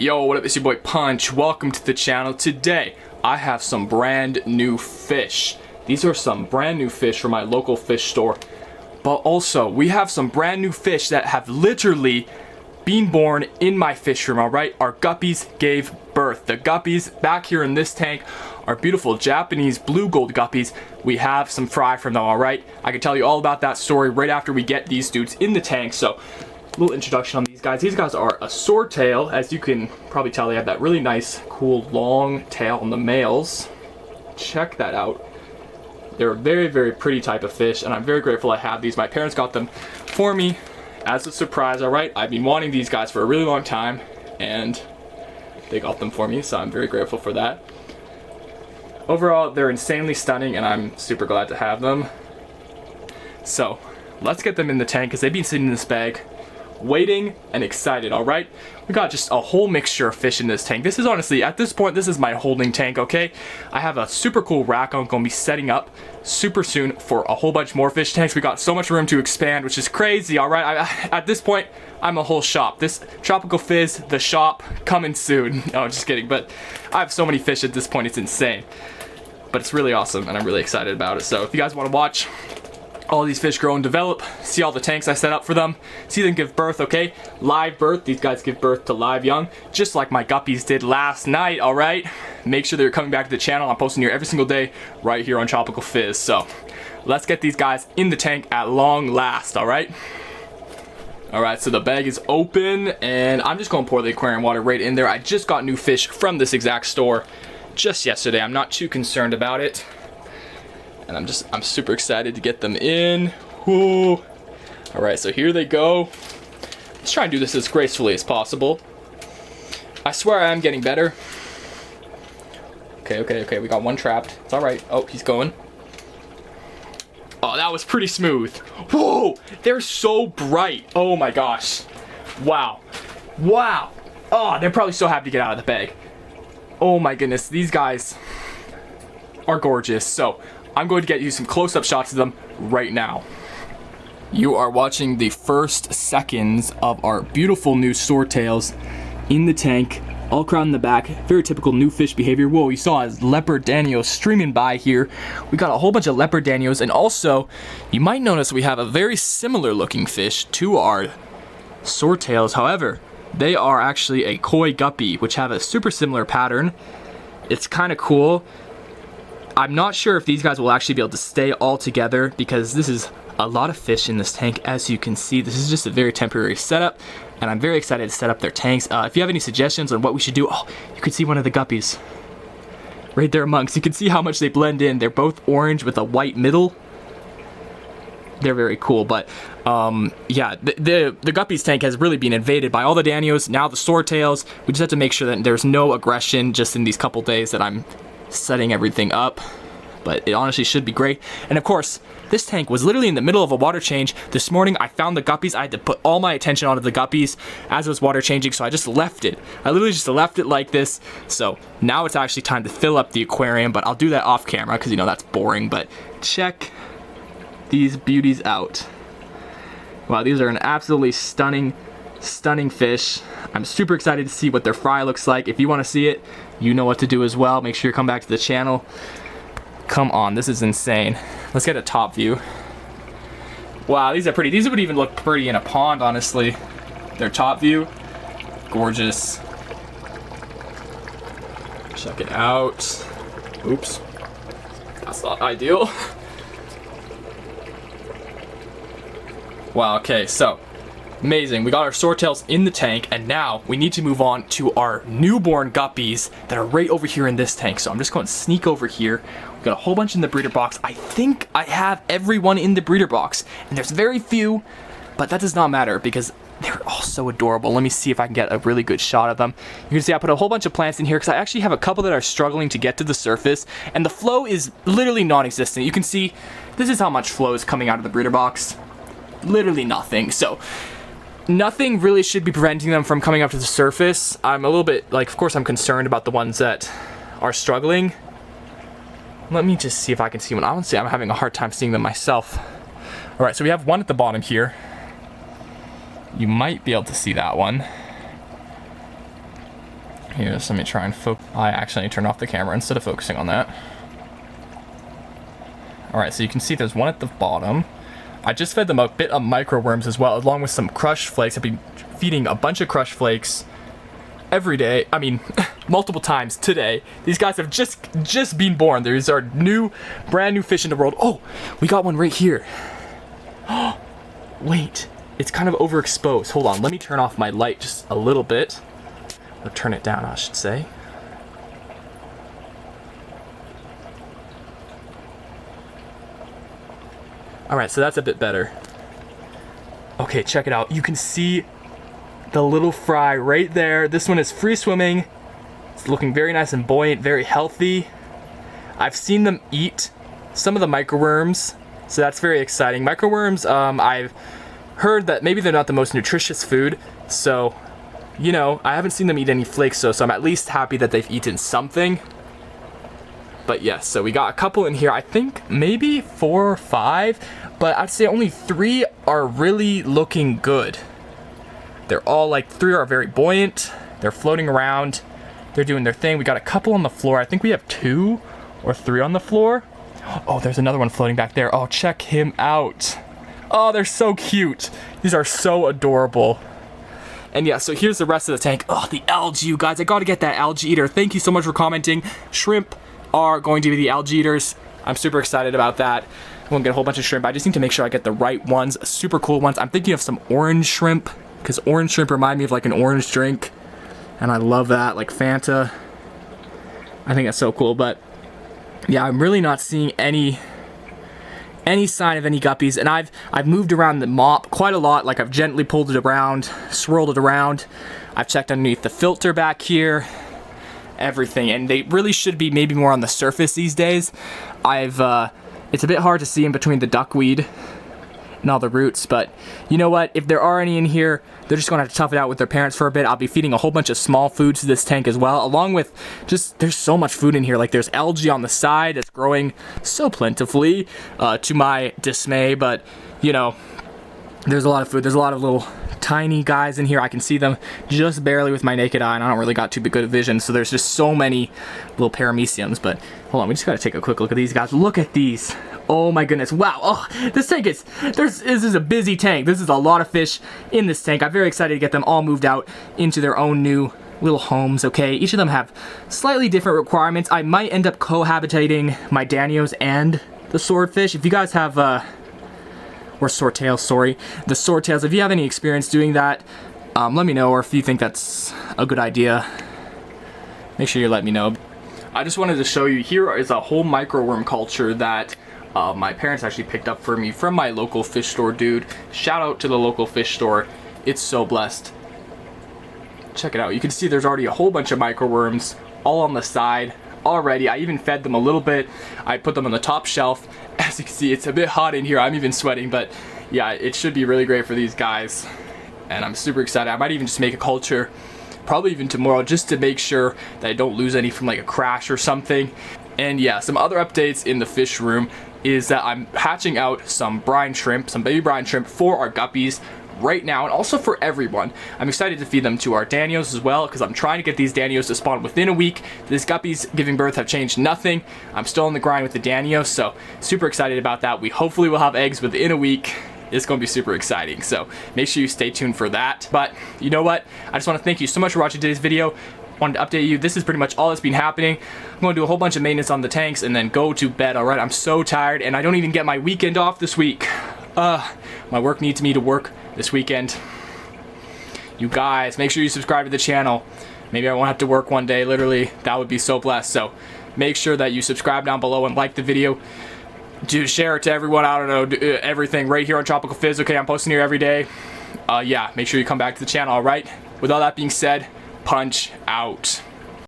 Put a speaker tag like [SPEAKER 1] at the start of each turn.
[SPEAKER 1] Yo, what up, it's your boy Punch. Welcome to the channel. Today, I have some brand new fish. These are some brand new fish from my local fish store. But also, we have some brand new fish that have literally been born in my fish room, alright? Our guppies gave birth. The guppies back here in this tank are beautiful Japanese blue gold guppies. We have some fry from them, alright? I can tell you all about that story right after we get these dudes in the tank. So, little introduction on these guys. These guys are a swordtail. As you can probably tell, they have that really nice, cool, long tail on the males. Check that out. They're a very, very pretty type of fish, and I'm very grateful I have these. My parents got them for me as a surprise, alright? I've been wanting these guys for a really long time, and they got them for me, so I'm very grateful for that. Overall, they're insanely stunning, and I'm super glad to have them. So, let's get them in the tank, because they've been sitting in this bag waiting and excited, alright? We got just a whole mixture of fish in this tank. This is honestly, at this point, this is my holding tank, okay? I have a super cool rack I'm going to be setting up super soon for a whole bunch more fish tanks. We got so much room to expand, which is crazy, alright? At this point, I'm a whole shop. This Tropical Fizz, the shop, coming soon. No, just kidding, but I have so many fish at this point, it's insane. But it's really awesome, and I'm really excited about it. So if you guys want to watch all these fish grow and develop, see all the tanks I set up for them, see them give birth, okay? Live birth, these guys give birth to live young, just like my guppies did last night, alright? Make sure that you're coming back to the channel. I'm posting here every single day, right here on Tropical Fizz. So, let's get these guys in the tank at long last, alright? Alright, so the bag is open, and I'm just gonna pour the aquarium water right in there. I just got new fish from this exact store just yesterday. I'm not too concerned about it. And I'm super excited to get them in. Woo. All right, so here they go. Let's try and do this as gracefully as possible. I swear I am getting better. Okay, we got one trapped. It's all right. Oh, he's going. Oh, that was pretty smooth. Whoa, they're so bright. Oh my gosh. Wow. Oh, they're probably so happy to get out of the bag. Oh my goodness, these guys are gorgeous. So, I'm going to get you some close-up shots of them right now. You are watching the first seconds of our beautiful new swordtails in the tank, all crowned in the back. Very typical new fish behavior. Whoa, you saw a leopard danio streaming by here. We got a whole bunch of leopard danios, and also, you might notice we have a very similar looking fish to our swordtails. However, they are actually a koi guppy, which have a super similar pattern. It's kind of cool. I'm not sure if these guys will actually be able to stay all together because this is a lot of fish in this tank. As you can see, this is just a very temporary setup, and I'm very excited to set up their tanks. If you have any suggestions on what we should do, oh, you can see one of the guppies right there amongst. You can see how much they blend in. They're both orange with a white middle. They're very cool, but yeah, the guppies tank has really been invaded by all the danios, now the swordtails. We just have to make sure that there's no aggression just in these couple days that I'm setting everything up, but it honestly should be great. And of course, this tank was literally in the middle of a water change. This morning I found the guppies. I had to put all my attention onto the guppies as it was water changing, so I just left it. I literally just left it like this. So now it's actually time to fill up the aquarium, but I'll do that off camera because you know that's boring. But check these beauties out. Wow, these are an absolutely stunning fish. I'm super excited to see what their fry looks like. If you want to see it, you know what to do as well. Make sure you come back to the channel. Come on, this is insane. Let's get a top view. Wow, these are pretty. These would even look pretty in a pond, honestly. Their top view, gorgeous. Check it out. Oops, that's not ideal. Wow, okay, so amazing. We got our swordtails in the tank, and now we need to move on to our newborn guppies that are right over here in this tank. So I'm just going to sneak over here. We've got a whole bunch in the breeder box. I think I have everyone in the breeder box, and there's very few, but that does not matter because they're all so adorable. Let me see if I can get a really good shot of them. You can see I put a whole bunch of plants in here because I actually have a couple that are struggling to get to the surface, and the flow is literally non-existent. You can see this is how much flow is coming out of the breeder box. Literally nothing. So nothing really should be preventing them from coming up to the surface. I'm a little bit, like, of course I'm concerned about the ones that are struggling. Let me just see if I can see one. Honestly, I'm having a hard time seeing them myself. All right, so we have one at the bottom here. You might be able to see that one. Here, let me try and focus. I actually turned off the camera instead of focusing on that. Alright, so you can see there's one at the bottom. I just fed them a bit of microworms as well, along with some crushed flakes. I've been feeding a bunch of crushed flakes every day. I mean, multiple times today. These guys have just been born. These are brand new fish in the world. Oh, we got one right here. Wait, it's kind of overexposed. Hold on, let me turn off my light just a little bit. Or turn it down, I should say. Alright, so that's a bit better. Okay, check it out. You can see the little fry right there. This one is free swimming. It's looking very nice and buoyant, very healthy. I've seen them eat some of the microworms, so that's very exciting. Microworms, I've heard that maybe they're not the most nutritious food, so, you know, I haven't seen them eat any flakes, so I'm at least happy that they've eaten something. But yes, so we got a couple in here. I think maybe 4 or 5, but I'd say only 3 are really looking good. They're all like 3 are very buoyant. They're floating around. They're doing their thing. We got a couple on the floor. I think we have 2 or 3 on the floor. Oh, there's another one floating back there. Oh, check him out. Oh, they're so cute. These are so adorable. And yeah, so here's the rest of the tank. Oh, the algae, you guys. I gotta get that algae eater. Thank you so much for commenting. Shrimp are going to be the algae eaters. I'm super excited about that. I'm gonna get a whole bunch of shrimp. I just need to make sure I get the right ones, super cool ones. I'm thinking of some orange shrimp, because orange shrimp remind me of like an orange drink, and I love that, like Fanta. I think that's so cool. But yeah, I'm really not seeing any sign of any guppies, and I've moved around the mop quite a lot. Like, I've gently pulled it around, swirled it around. I've checked underneath the filter back here, everything, and they really should be maybe more on the surface these days. It's a bit hard to see in between the duckweed and all the roots, but you know what, if there are any in here, they're just gonna have to tough it out with their parents for a bit. I'll be feeding a whole bunch of small foods to this tank as well, along with just, there's so much food in here. Like, there's algae on the side that's growing so plentifully, to my dismay, but you know, there's a lot of food. There's a lot of little tiny guys in here. I can see them just barely with my naked eye, and I don't really got too good vision, so there's just so many little parameciums. But hold on, we just gotta take a quick look at these guys. Look at these. Oh my goodness, wow. Oh, this tank is, this is a busy tank. This is a lot of fish in this tank. I'm very excited to get them all moved out into their own new little homes, okay? Each of them have slightly different requirements. I might end up cohabitating my Danios and the swordfish. If you guys have, or swordtails, sorry, the swordtails, if you have any experience doing that, let me know, or if you think that's a good idea, make sure you let me know. I just wanted to show you, here is a whole microworm culture that my parents actually picked up for me from my local fish store dude. Shout out to the local fish store. It's so blessed. Check it out. You can see there's already a whole bunch of microworms all on the side already. I even fed them a little bit. I put them on the top shelf. As you can see, it's a bit hot in here. I'm even sweating, but yeah, it should be really great for these guys. And I'm super excited. I might even just make a culture, probably even tomorrow, just to make sure that I don't lose any from like a crash or something. And yeah, some other updates in the fish room is that I'm hatching out some brine shrimp, some baby brine shrimp for our guppies right now, and also for everyone. I'm excited to feed them to our Danios as well, because I'm trying to get these Danios to spawn within a week. These guppies giving birth have changed nothing. I'm still on the grind with the Danios, so super excited about that. We hopefully will have eggs within a week. It's going to be super exciting, so make sure you stay tuned for that. But you know what? I just want to thank you so much for watching today's video. Wanted to update you. This is pretty much all that's been happening. I'm going to do a whole bunch of maintenance on the tanks and then go to bed, alright? I'm so tired, and I don't even get my weekend off this week. My work needs me to work this weekend. You guys, make sure you subscribe to the channel. Maybe I won't have to work one day, literally. That would be so blessed. So make sure that you subscribe down below and like the video. Do share it to everyone. I don't know, do everything right here on Tropical Fizz. Okay, I'm posting here every day. Yeah, make sure you come back to the channel, alright? With all that being said, punch out.